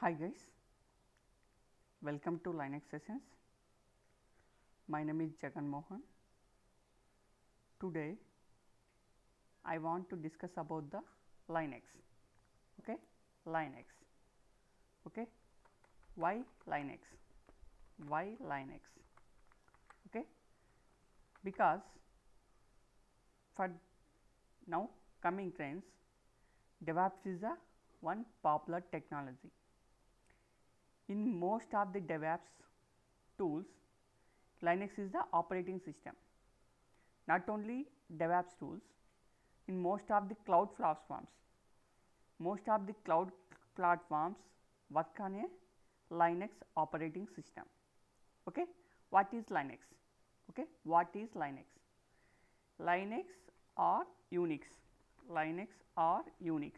Hi guys, welcome to Linux sessions. My name is Jagan Mohan. Today I want to discuss about the Linux. Okay, Linux. Okay, why Linux? Why Linux? Okay, because for now coming trends, DevOps is a one popular technology. In most of the DevOps tools, Linux is the operating system. Not only DevOps tools, in most of the cloud platforms, work on a Linux operating system. Okay, what is Linux? Okay, what is Linux? Linux or Unix? Linux or Unix?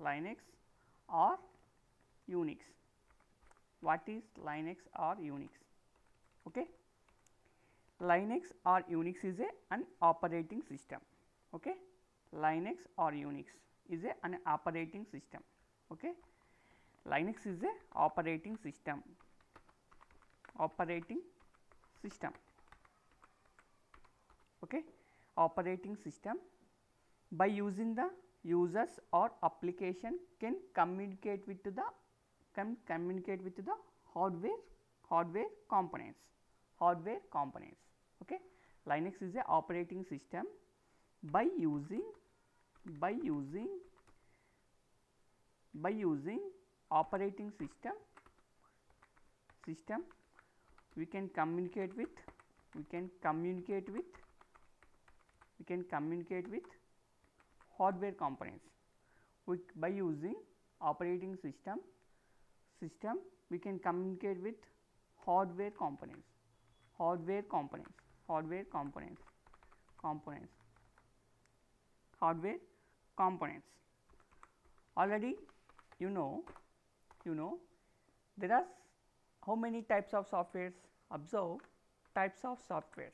Linux or Unix? What is Linux or Unix? Okay, Linux or Unix is an operating system. Okay, Linux or Unix is an operating system. Okay, Linux is a operating system. Operating system. Okay, operating system by using the users or application can communicate with the hardware components. Okay, Linux is a operating system by using operating system we can communicate with hardware components. By using operating system we can communicate with hardware components. Hardware components. Already you know there are how many types of softwares? Observe types of softwares.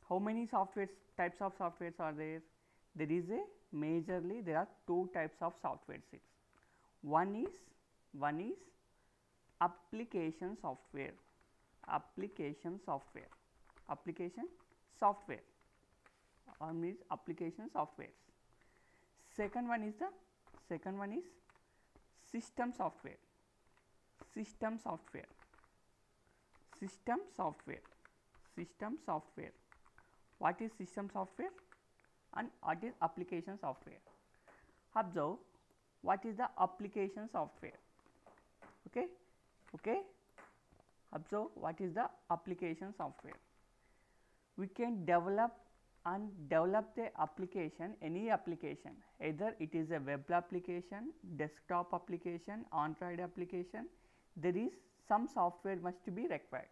How many types of softwares are there? There is a majorly there are two types of software sets. One is application software. One is application software. Second one is system software. What is system software and what is application software? Observe what is the application software. Okay, observe what is the application software. We can develop the application, any application, either it is a web application, desktop application, Android application. There is some software must be required.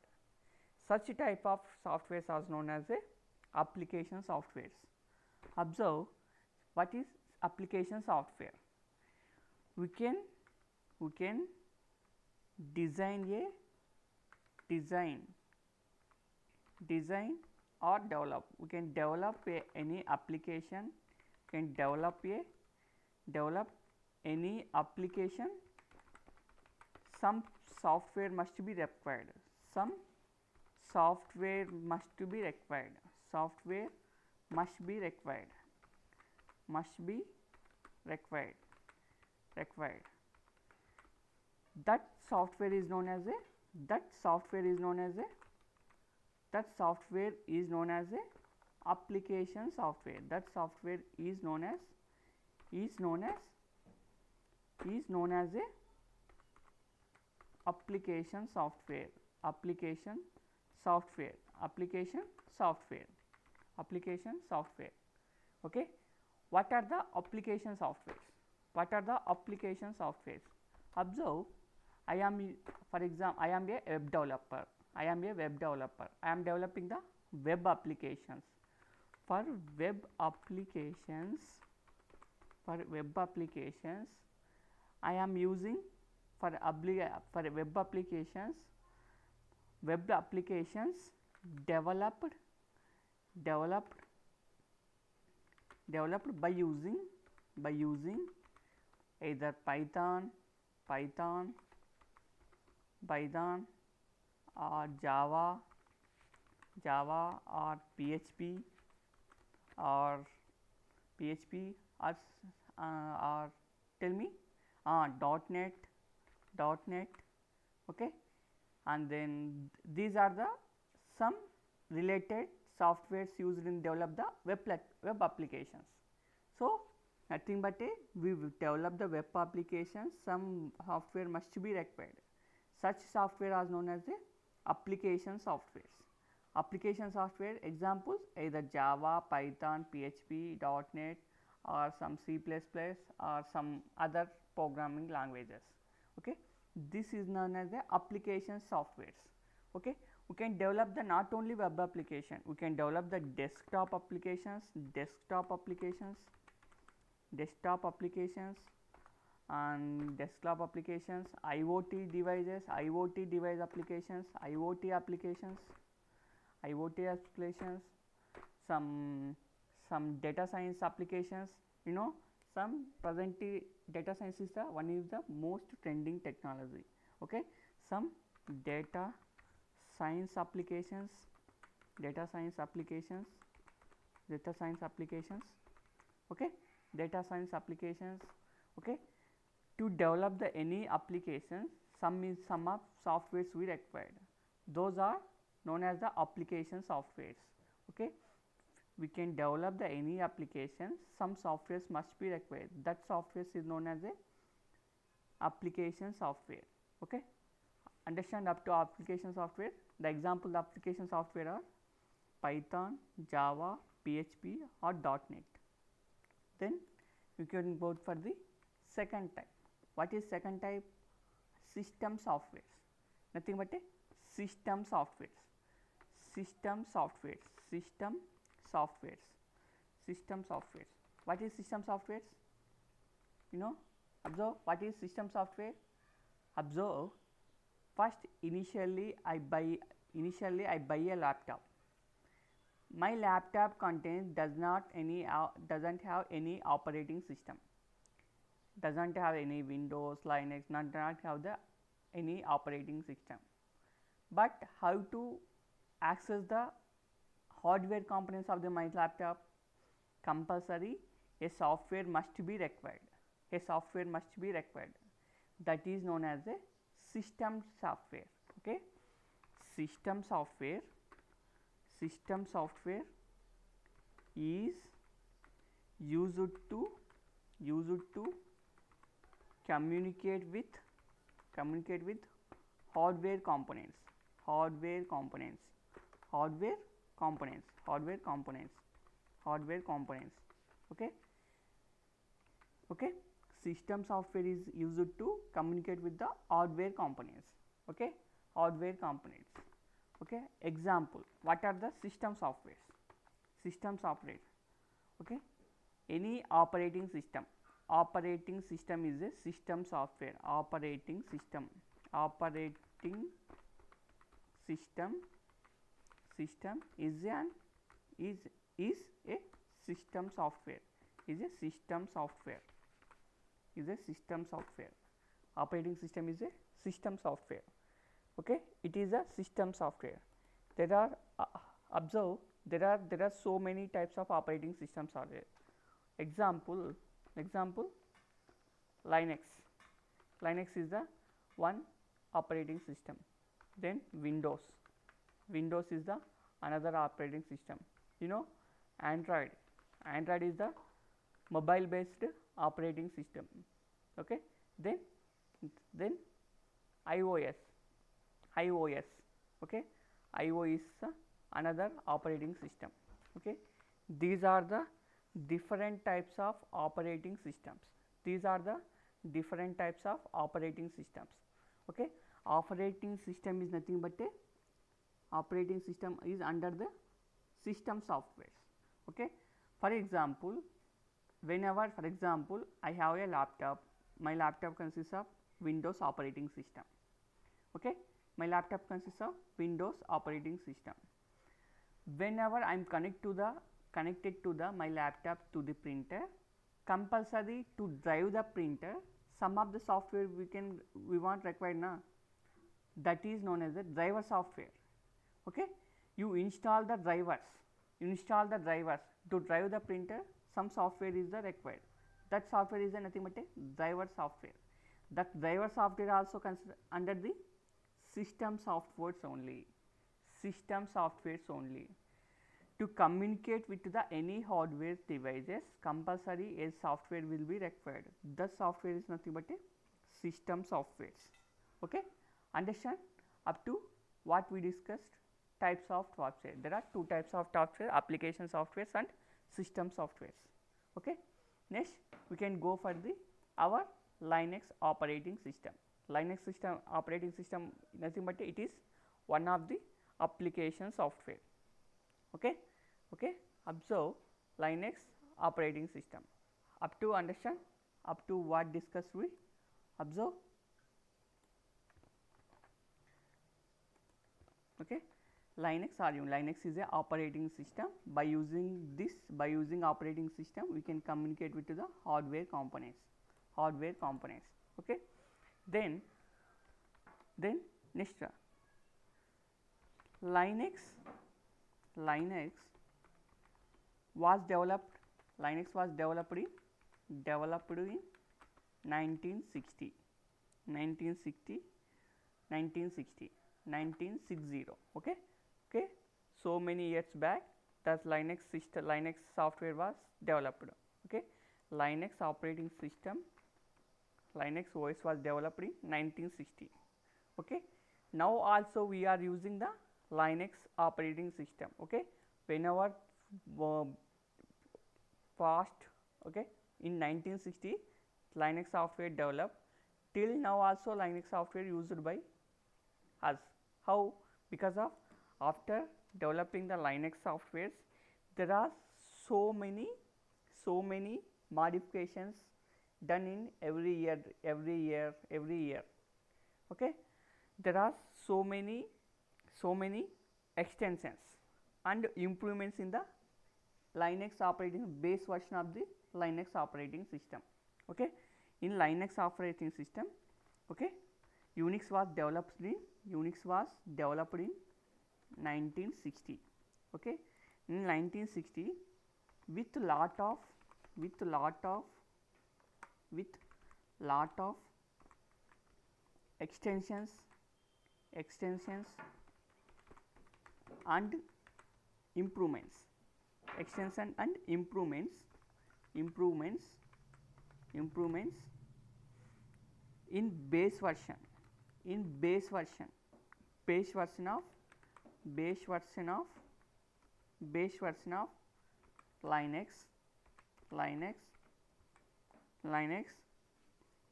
Such type of softwares are known as a application softwares. Observe what is application software. We can design or develop. We can develop any application. Any application. Some software must be required. That software is known as a application software. That software is known as a application software. Okay, what are the application softwares? Observe, I am for example I am a web developer. I am developing the web applications. For web applications I am using for web applications developed developed by using either Python or Java or PHP or or tell me .NET, okay, and then these are the some related softwares used in develop the web applications. So, nothing but we will develop the web applications, some software must be required. Such software are known as the application softwares. Application software examples either Java, Python, PHP, .NET or some C++ or some other programming languages. Okay. This is known as the application softwares. Okay. We can develop the not only web application, we can develop the desktop applications and IoT devices, IoT device applications, IoT applications, some data science applications. You know, some presently data science is the one is the most trending technology. Okay, some data science applications, okay, data science applications. Okay, to develop the any application, some of softwares we required. Those are known as the application softwares. Okay, we can develop the any application, some softwares must be required. That software is known as a application software. Okay, understand up to application software. The example application software are Python, Java, PHP or .NET. Then you can go for the second type. What is second type? System softwares. Nothing but a system softwares. What is system softwares? You know, observe what is system software. Observe, first initially I buy a laptop. My laptop contains doesn't have any operating system, doesn't have any Windows, Linux, not have the any operating system. But how to access the hardware components of my laptop? Compulsory a software must be required. That is known as a system software. Okay, system software is used to communicate with hardware components. Okay, system software is used to communicate with the hardware components. Okay, Okay, example, what are the system softwares? Okay, any operating system is a system software. Operating system is a system software. Operating system is a system software. Okay, it is a system software. There are observe there are so many types of operating systems are there. Example Linux is the one operating system. Then Windows is the another operating system. You know, Android is the mobile based operating system. Okay, then iOS. Okay, iOS is another operating system. Okay, these are the different types of operating systems. Okay, operating system is nothing but a operating system is under the system softwares. Okay, for example, I have a laptop. My laptop consists of Windows operating system. Okay, my laptop consists of Windows operating system. Whenever I am connect to the connected to the my laptop to the printer. Compulsory to drive the printer. Some of the software we want required na, that is known as the driver software. Okay, you install the drivers to drive the printer. Some software is the required. That software is a nothing but a driver software. That driver software also consider under the system softwares only. System softwares only. To communicate with the any hardware devices, compulsory a software will be required. The software is nothing but a system softwares. Okay, understand up to what we discussed? Types of software. There are two types of software: application softwares and system softwares. Okay, next we can go for the our Linux operating system. Linux system operating system nothing but it is one of the application software. Okay, okay. Observe Linux operating system. Up to understand? Up to what discussed we? Observe. Okay. Linux is a operating system. By using operating system, we can communicate with the hardware components. Okay. Then next Linux was developed in 1960. Okay, okay. So many years back, that Linux software was developed. Okay, Linux operating system, Linux OS was developed in 1960. Okay, now also we are using the Linux operating system. Okay, whenever past, okay, in 1960 Linux software developed, till now also Linux software used by us. How? Because of after developing the Linux softwares, there are so many modifications done in every year. Okay, there are so many extensions and improvements in the Linux operating base version of the Linux operating system. Okay, in Linux operating system, okay, Unix was developed in 1960. Okay, in 1960 with lot of extensions and improvements in base version of Linux.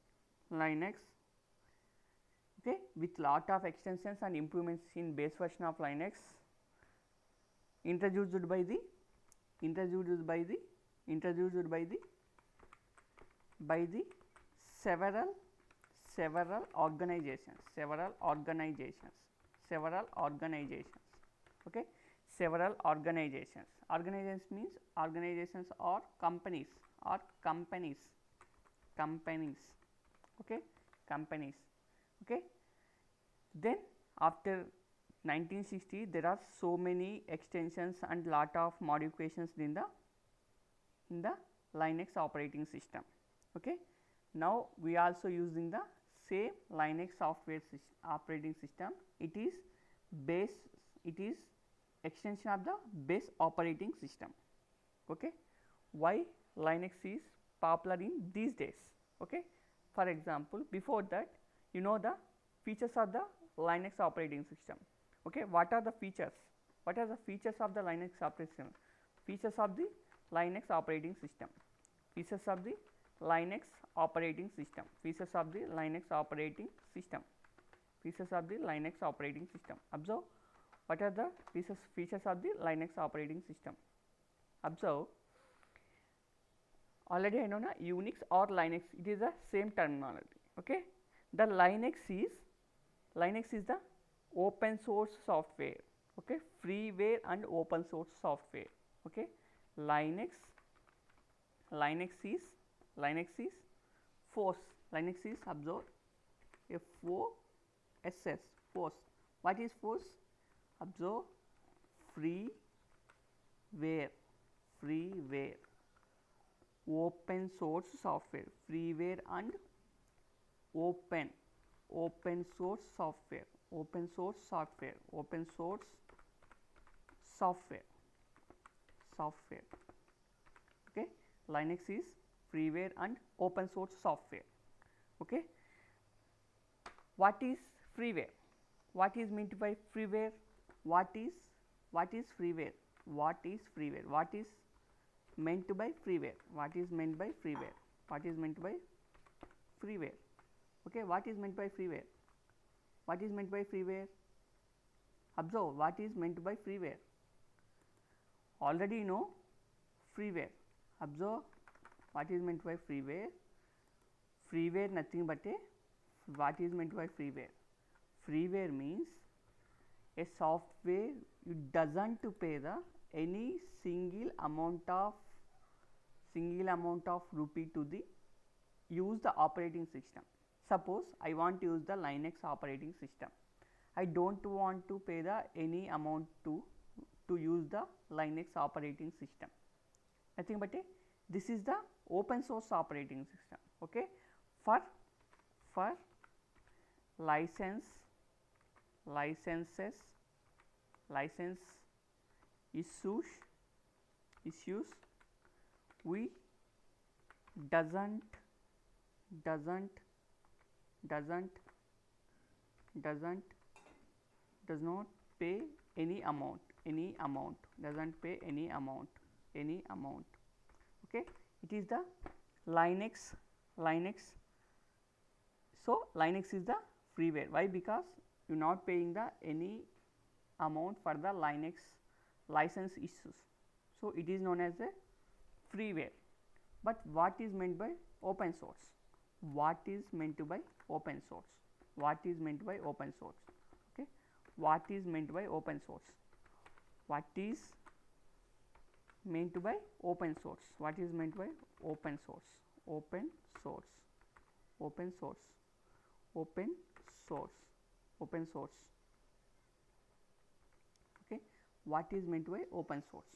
Okay, with lot of extensions and improvements in base version of Linux, introduced by the several organizations. Okay, several organizations. Organizations means organizations or companies. Okay, companies. Okay, then after 1960 there are so many extensions and lot of modifications in the Linux operating system. Okay, now we are also using the same Linux operating system. It is extension of the base operating system. Okay, why Linux is popular in these days? Okay, for example, before that, you know the features of the Linux operating system. Okay, what are the features? What are the features of the Linux operating system? Features of the Linux operating system. Features of the Linux operating system. Features of the Linux operating system. Features of the Linux operating system. Observe what are the features of the Linux operating system. Observe. Already I know na Unix or Linux, it is the same terminology. Okay, the Linux is the open source software. Okay, freeware and open source software. Okay, Linux, Linux is force. Linux is, observe, FOSS, force. What is force? Observe, freeware, freeware, open source software, freeware and open, open source software, open source software, open source software, software. Okay, Linux is freeware and open source software. Okay, what is freeware? What is meant by freeware? What is freeware? What is freeware? What is meant by freeware? What is meant by freeware? What is meant by freeware? Okay, what is meant by freeware? What is meant by freeware? Observe, what is meant by freeware? Already you know freeware. Observe, what is meant by freeware? Freeware nothing but a, what is meant by freeware? Freeware means a software you doesn't to pay the any single amount of rupee to the use the operating system. Suppose I want to use the Linux operating system. I don't want to pay the any amount to use the Linux operating system. Nothing but a, this is the open source operating system. Okay, for license issues we does not pay any amount, doesn't pay any amount. Okay, it is the Linux. So Linux is the freeware. Why? Because you are not paying the any amount for the Linux license issues. So it is known as a freeware. But what is meant by open source? What is meant by open source? What is meant by open source? Okay, what is meant by open source? What is meant by open source? What is meant by open source? Open source, open source, open source, open source. Okay, what is meant by open source?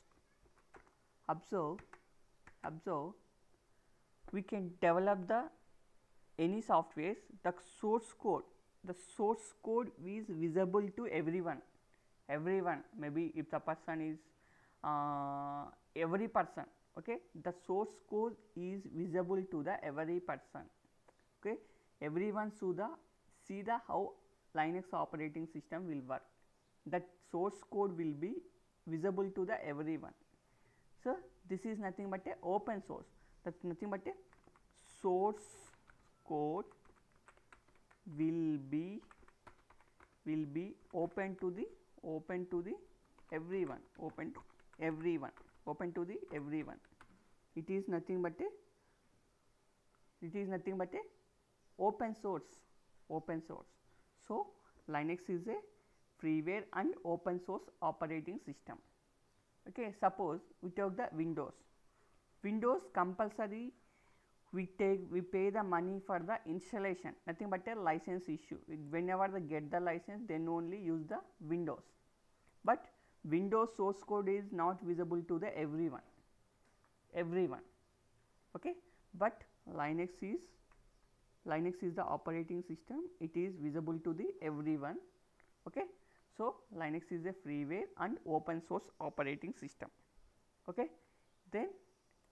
Observe, we can develop the any softwares, the source code is visible to everyone. Maybe if the person is every person. Okay, the source code is visible to the every person. Okay, everyone should see the how Linux operating system will work. That source code will be visible to the everyone. So this is nothing but a open source. That's nothing but a source code will be open to the everyone, open to the everyone. It is nothing but a open source. So Linux is a freeware and open source operating system. Okay, suppose we take the Windows compulsory we pay the money for the installation, nothing but a license issue. Whenever they get the license, then only use the Windows. But Windows source code is not visible to the everyone. Okay, but Linux is the operating system. It is visible to the everyone. Okay, so Linux is a freeware and open source operating system. Okay, then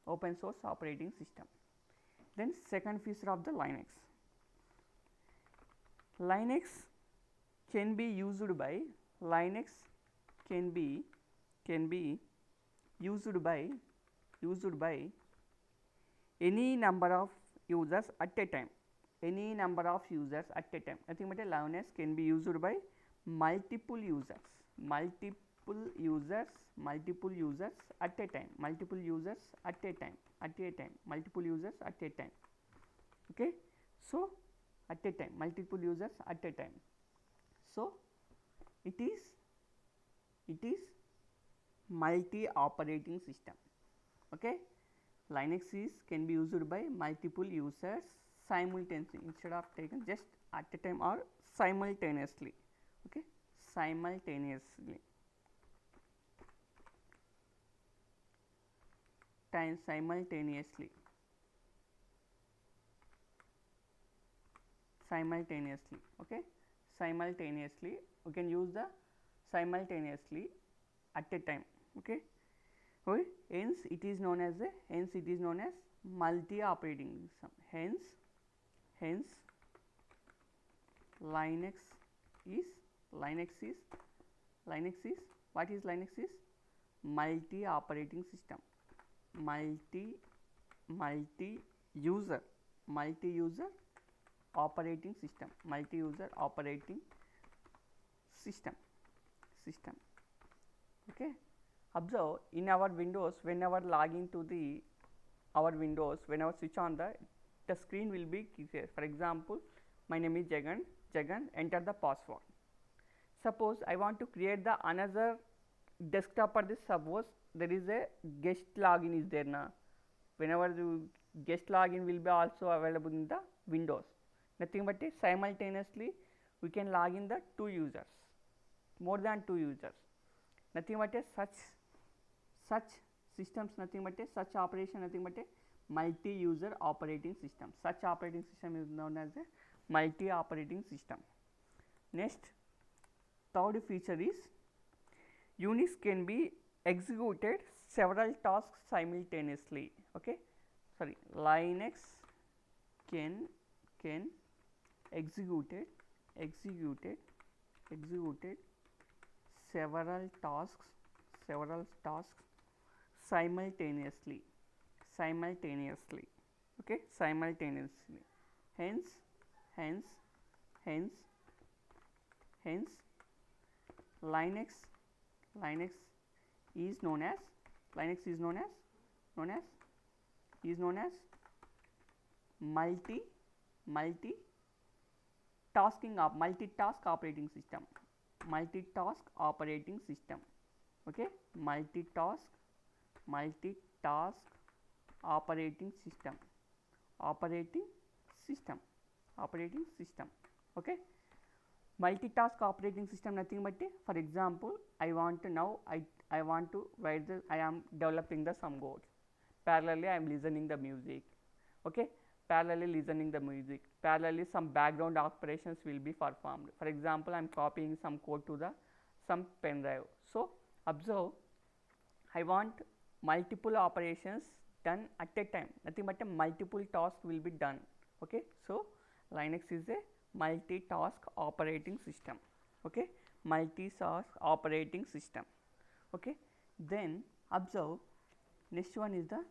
open source operating system. Then second feature of the Linux. Linux can be used by any number of users at a time. Nothing but Linux can be used by multiple users at a time. Okay, so at a time, multiple users at a time. So it is multi operating system. Okay, Linux is can be used by multiple users simultaneously instead of taken just at a time or simultaneously. Okay, simultaneously. Simultaneously. Okay, simultaneously we can use the simultaneously at a time. Okay, okay. Hence it is known as multi operating system. Hence Linux is Linux is what is Linux is multi operating system, multi user operating system, multi user operating system. Okay, observe in our Windows, whenever log into the our Windows, whenever switch on the screen will be clear. For example, my name is Jagan, enter the password. Suppose I want to create the another desktop for this. Suppose there is a guest login is there now. Whenever the guest login will be also available in the Windows. Nothing but simultaneously we can log in the 2 users, more than 2 users. Nothing but such systems, nothing but such operation, nothing but multi user operating system. Such operating system is known as a multi operating system. Next, third feature is Unix can be executed several tasks simultaneously. Okay, sorry, Linux can executed several tasks simultaneously. Okay, simultaneously. Hence Linux is known as multi multitask operating system. Okay, multitask operating system. Okay, multitask operating system, nothing but for example, I want to now I want to write the I am developing the some codes. Parallelly I am listening the music. Okay, parallelly listening the music, parallelly some background operations will be performed. For example, I am copying some code to the some pen drive. So observe, I want multiple operations done at a time, nothing but a multiple tasks will be done. Okay, so Linux is a multitask operating system. Okay, multitask operating system. Okay, then observe, next one is the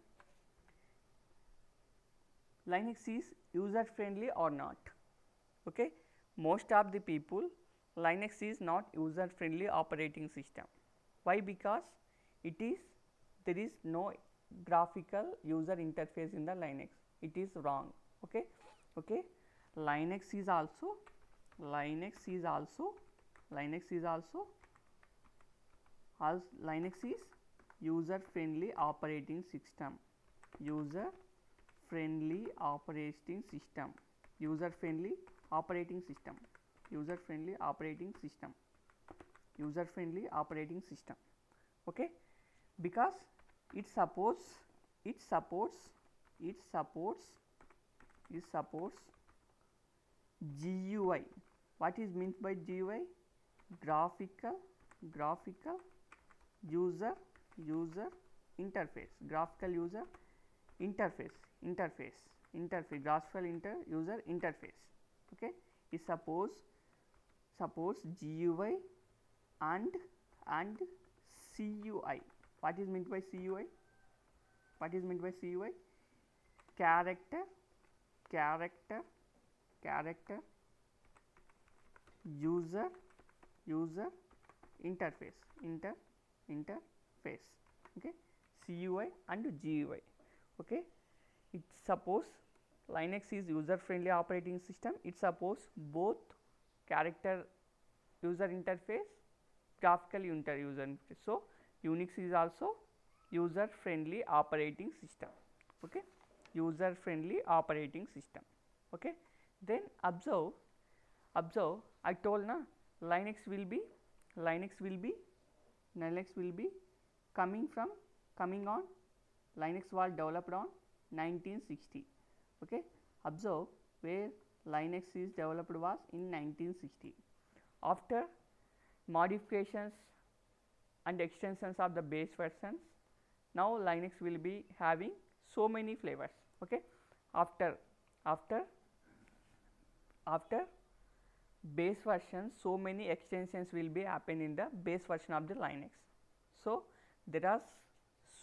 Linux is user friendly or not. Okay, most of the people Linux is not user friendly operating system. Why? Because it is there is no graphical user interface in the Linux. It is wrong. Okay, okay. Linux is also Linux is user friendly operating system. User friendly operating system. User friendly operating system. User friendly operating system. User friendly operating system. Okay, because it supports GUI. What is meant by GUI? Graphical user interface. Graphical user interface. Graphical user interface. Okay, it supports GUI and CUI. What is meant by CUI? Character user interface. Okay, CUI and GUI. Okay, it supports Linux is user friendly operating system. It supports both character user interface, graphical user interface. So Unix is also user friendly operating system. Okay, user friendly operating system. Okay, then observe I told na Linux will be coming on Linux was developed on 1960. Okay, observe where Linux is developed was in 1960. After modifications and extensions of the base versions, now Linux will be having so many flavors. Okay, after base version, so many extensions will be happen in the base version of the Linux. So there are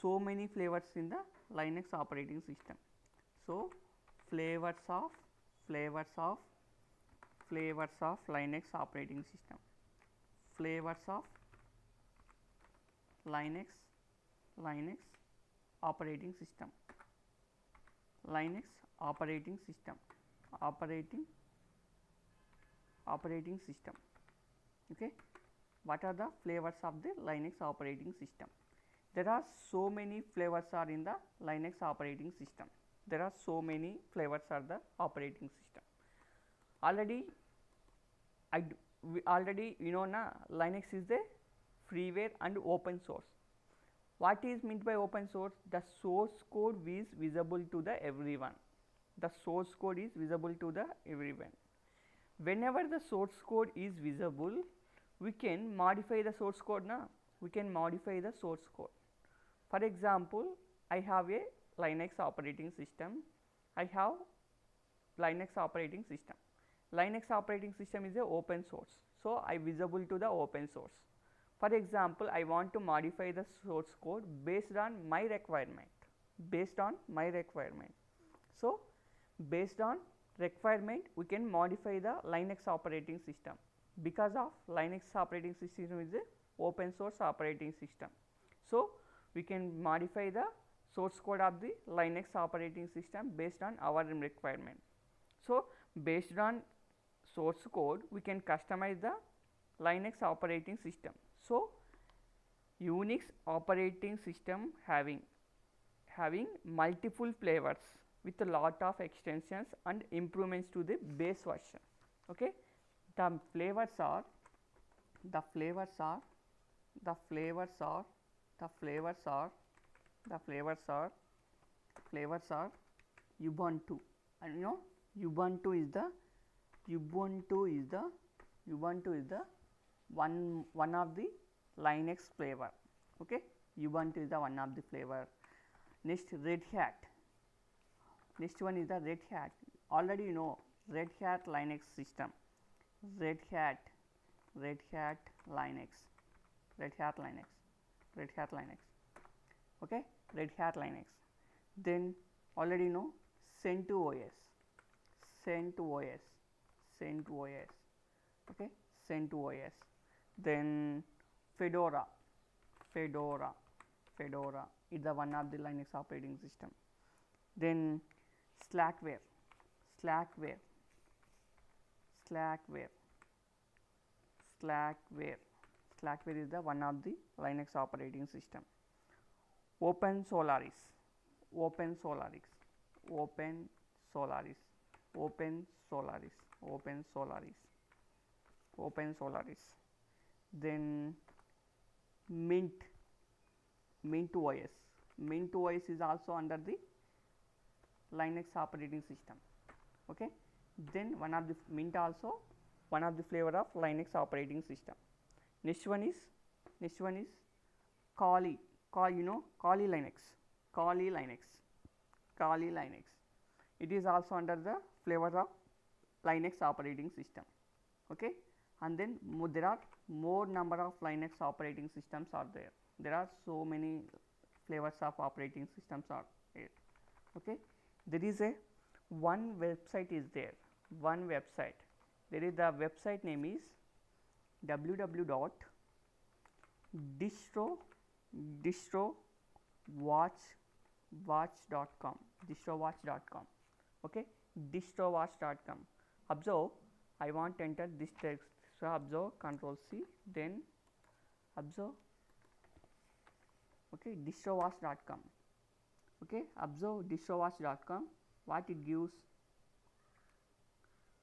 so many flavors in the Linux operating system. So flavors of Linux operating system, flavors of Linux operating system, Linux operating system, operating system. Okay, what are the flavors of the Linux operating system? There are so many flavors are in the Linux operating system. There are so many flavors are the operating system. Already you know na Linux is a freeware and open source. What is meant by open source? The source code is visible to the everyone. The source code is visible to the everyone. Whenever the source code is visible, we can modify the source code na. We can modify the source code. For example, I have a Linux operating system. I have Linux operating system. Linux operating system is a open source. So I visible to the open source. For example, I want to modify the source code based on my requirement. So based on requirement, we can modify the Linux operating system. Because of Linux operating system is a open source operating system. So we can modify the source code of the Linux operating system based on our requirement. So based on source code, we can customize the Linux operating system. So Unix operating system having multiple flavors with a lot of extensions and improvements to the base version. Okay, the flavors are Ubuntu, and you know Ubuntu is the one of the Linux flavor. Okay, Ubuntu is the one of the flavor. Next, Red Hat. Next one is the Red Hat. Already you know Red Hat Linux system. Red Hat Linux. Okay, Red Hat Linux. Then already know CentOS. Okay, CentOS. Then Fedora is the one of the Linux operating system. Then Slackware is the one of the Linux operating system. Open Solaris. Then Mint OS. Mint OS is also under the Linux operating system. Okay, then one of the Mint also one of the flavor of Linux operating system. Next one is Kali. You know Kali Linux. It is also under the flavor of Linux operating system. Okay, and then there are more number of Linux operating systems are there. There are so many flavors of operating systems are there. Okay, there is a one website is there. There is the website name is www.distrowatch.com. Okay, distrowatch.com. Observe, I want to enter this text. So observe, Control C, then observe. Okay, distrowash.com. Okay, observe distrowash.com, what it gives.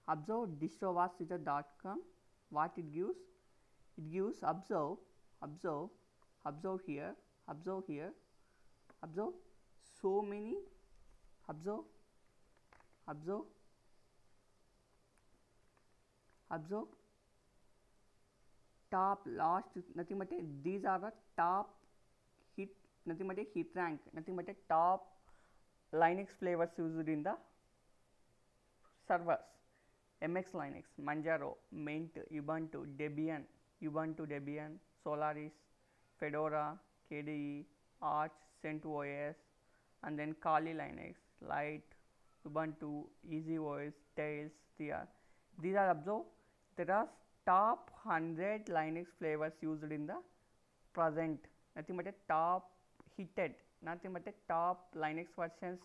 Observe distrowash.com, what it gives. It gives observe, observe, observe here, observe here, observe so many, observe, observe, observe top last, nothing but these are the top hit, nothing but hit rank, nothing but top Linux flavors used in the servers. MX Linux, Manjaro, Mint, Ubuntu, Debian, Solaris, Fedora, KDE, Arch, CentOS, and then Kali Linux, Lite, Ubuntu, EasyOS, Tails. These are observed. There are top 100 Linux flavors used in the present. Nothing but a top hitted, nothing but a top Linux versions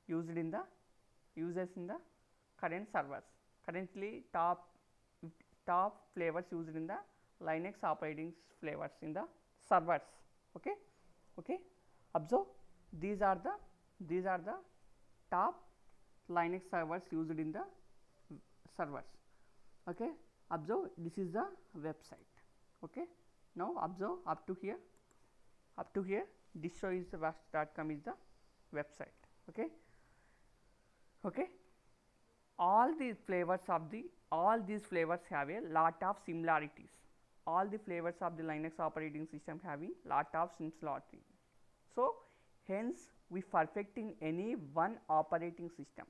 used in the users in the current servers. Currently, top flavors used in the Linux operating flavors in the servers. Okay, okay. Observe, these are the top Linux servers used in the servers. Okay, observe, this is the website. Okay, now observe up to here, distrowash.com is the website. Okay, okay. All these flavors have a lot of similarities. All the flavors of the Linux operating system having lot of similarities. So hence we perfecting any one operating system,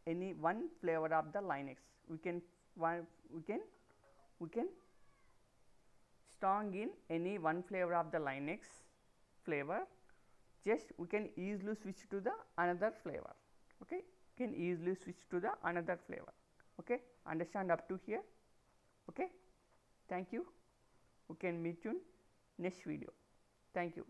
any one flavor of the Linux, we can strong in any one flavor of the Linux flavor, just we can easily switch to the another flavor. Okay, can easily switch to the another flavor. Okay, understand up to here. Okay, thank you. We can meet you in next video. Thank you.